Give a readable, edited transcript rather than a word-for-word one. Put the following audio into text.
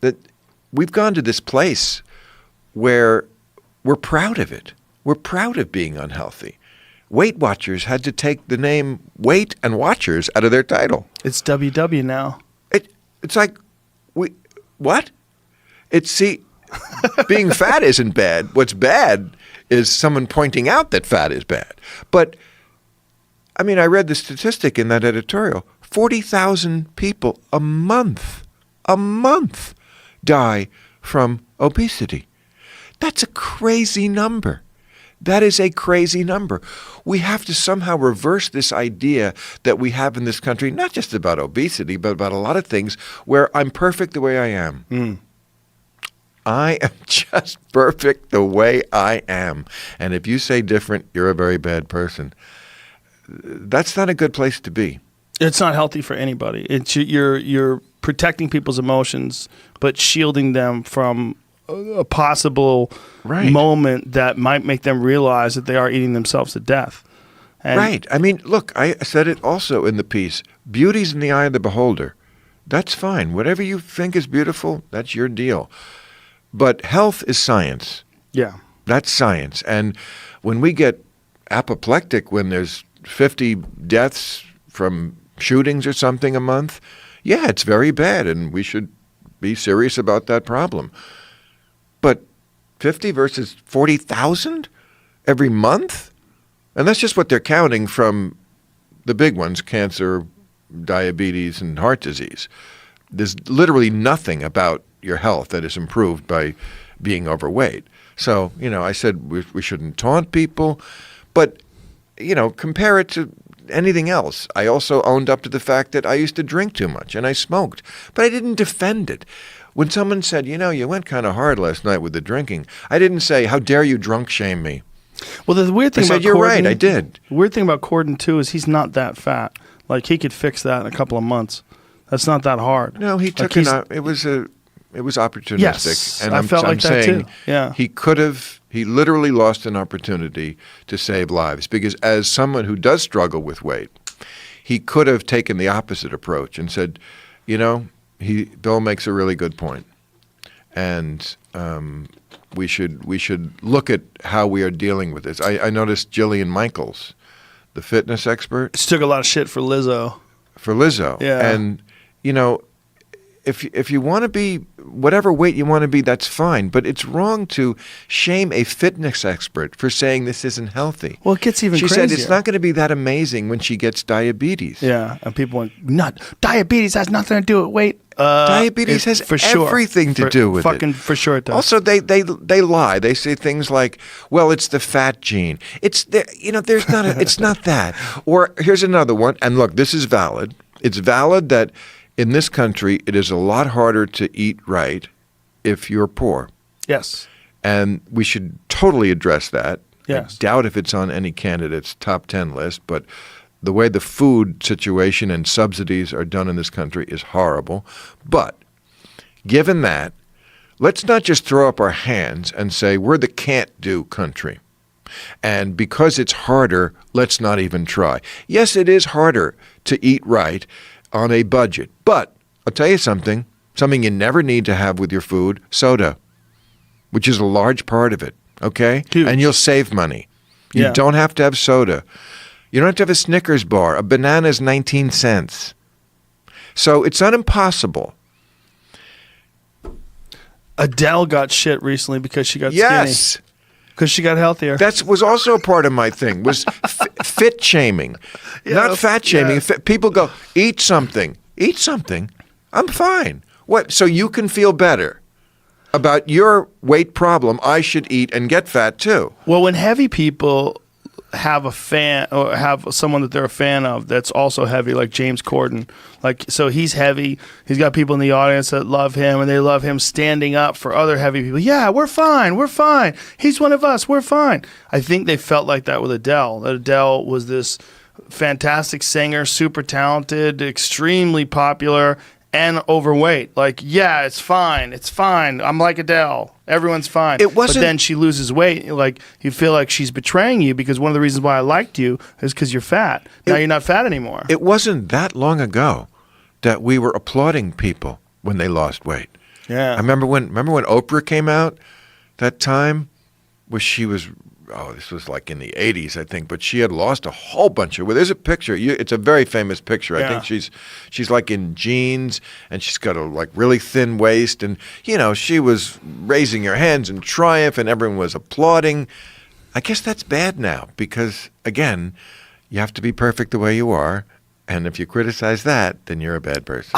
that we've gone to this place where we're proud of it. We're proud of being unhealthy. Weight Watchers had to take the name Weight and Watchers out of their title. It's WW now. It's like, what? Being fat isn't bad. What's bad is someone pointing out that fat is bad. But, I mean, I read the statistic in that editorial. 40,000 people a month die from obesity. That's a crazy number. That is a crazy number. We have to somehow reverse this idea that we have in this country, not just about obesity, but about a lot of things where I'm perfect the way I am. I am just perfect the way I am. And if you say different, you're a very bad person. That's not a good place to be. It's not healthy for anybody. You're protecting people's emotions, but shielding them from a possible moment that might make them realize that they are eating themselves to death. Right. I mean, look, I said it also in the piece. Beauty's in the eye of the beholder. That's fine. Whatever you think is beautiful, that's your deal. But health is science. Yeah. That's science. And when we get apoplectic, when there's 50 deaths from shootings or something a month, yeah, it's very bad, and we should be serious about that problem. But 50 versus 40,000 every month? And that's just what they're counting from the big ones, cancer, diabetes, and heart disease. There's literally nothing about your health that is improved by being overweight. So, I said we shouldn't taunt people, but, compare it to anything else. I also owned up to the fact that I used to drink too much and I smoked, but I didn't defend it. When someone said, you went kind of hard last night with the drinking, I didn't say, how dare you drunk shame me? Well, the weird thing about you're Corden, right, I did. The weird thing about Corden, too, is he's not that fat. Like, he could fix that in a couple of months. That's not that hard. No, he took it was opportunistic. Yes, and I felt like that saying too. Yeah. He literally lost an opportunity to save lives, because as someone who does struggle with weight, he could have taken the opposite approach and said, Bill makes a really good point, and we should look at how we are dealing with this. I noticed Jillian Michaels, the fitness expert, she took a lot of shit for Lizzo. Yeah, and if you want to be whatever weight you want to be, that's fine. But it's wrong to shame a fitness expert for saying this isn't healthy. Well, it gets even crazier. crazier. She said it's not going to be that amazing when she gets diabetes. Yeah, and people went, diabetes has nothing to do with weight. Diabetes has everything to do with it. For sure it does. Also, they lie. They say things like, well, it's the fat gene. It's it's not that. Or here's another one. And look, this is valid. It's valid that in this country, it is a lot harder to eat right if you're poor. Yes. And we should totally address that. Yes. I doubt if it's on any candidate's top 10 list, but the way the food situation and subsidies are done in this country is horrible. But given that, let's not just throw up our hands and say we're the can't-do country. And because it's harder, let's not even try. Yes, it is harder to eat right on a budget. But I'll tell you something you never need to have with your food, soda, which is a large part of it, okay? Huge. And you'll save money. You don't have to have soda. You don't have to have a Snickers bar. A banana is 19 cents. So it's not impossible. Adele got shit recently because she got skinny. Yes. Because she got healthier. That was also a part of my thing, was fit shaming, not fat shaming. Yeah. People go, eat something. Eat something. I'm fine. What? So you can feel better about your weight problem. I should eat and get fat too. Well, when heavy people have a fan or have someone that they're a fan of that's also heavy, like James Corden, so he's heavy. He's got people in the audience that love him, and they love him standing up for other heavy people. Yeah, we're fine. We're fine. He's one of us. We're fine. I think they felt like that with Adele. That Adele was this fantastic singer, super talented, extremely popular, and overweight. Yeah, it's fine. It's fine. I'm like Adele. Everyone's fine. But then she loses weight. You feel like she's betraying you, because one of the reasons why I liked you is because you're fat. Now you're not fat anymore. It wasn't that long ago that we were applauding people when they lost weight. Yeah. I remember when Oprah came out that time, this was like in the 80s, I think, but she had lost a whole bunch of weight. There's a picture. It's a very famous picture. I Yeah. think she's like in jeans, and she's got a like really thin waist, and she was raising her hands in triumph, and everyone was applauding. I guess that's bad now because, again, you have to be perfect the way you are, and if you criticize that, then you're a bad person.